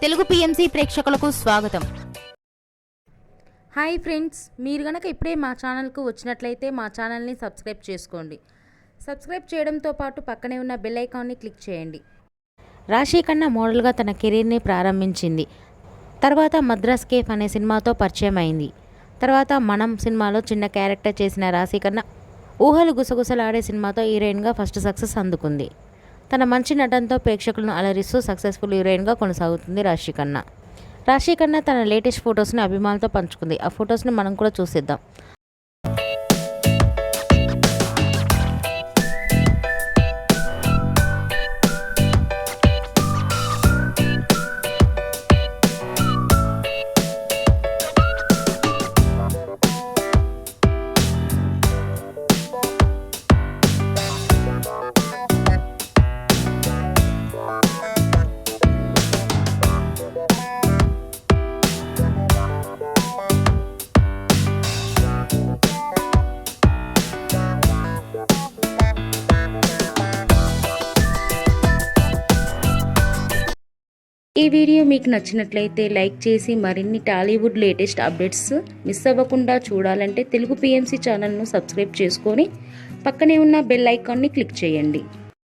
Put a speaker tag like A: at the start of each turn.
A: Telugu PMC ప్రేక్షకులకు స్వాగతం.
B: Hi friends, మీరు గనక ఇప్పుడే మా ఛానల్కు వచ్చినట్లయితే మా ఛానల్ని సబ్స్క్రైబ్ చేసుకోండి. సబ్స్క్రైబ్ చేయడంతో పాటు పక్కనే ఉన్న బెల్ ఐకాన్ని క్లిక్ చేయండి. రాశి ఖన్నా మోడల్గా తన కెరీర్ని ప్రారంభించింది. తర్వాత మద్రాస్ కేఫ్ అనే సినిమాతో పరిచయం అయింది. తర్వాత మనం సినిమాలో చిన్న క్యారెక్టర్ చేసిన రాశి ఖన్నా ఊహలు గుసగుసలాడే సినిమాతో హీరోయిన్గా ఫస్ట్ సక్సెస్ అందుకుంది. తన మంచి నటనతో ప్రేక్షకులను అలరిస్తూ సక్సెస్ఫుల్ హీరోయిన్గా కొనసాగుతుంది రాశి ఖన్నా. రాశి ఖన్నా తన లేటెస్ట్ ఫొటోస్ని అభిమానులతో పంచుకుంది. ఆ ఫొటోస్ని మనం కూడా చూసేద్దాం. ఈ వీడియో మీకు నచ్చినట్లయితే లైక్ చేసి మరిన్ని టాలీవుడ్ లేటెస్ట్ అప్డేట్స్ మిస్ అవ్వకుండా చూడాలంటే తెలుగు పిఎంసి ఛానల్ను సబ్స్క్రైబ్ చేసుకొని పక్కనే ఉన్న బెల్ ఐకాన్ని క్లిక్ చేయండి.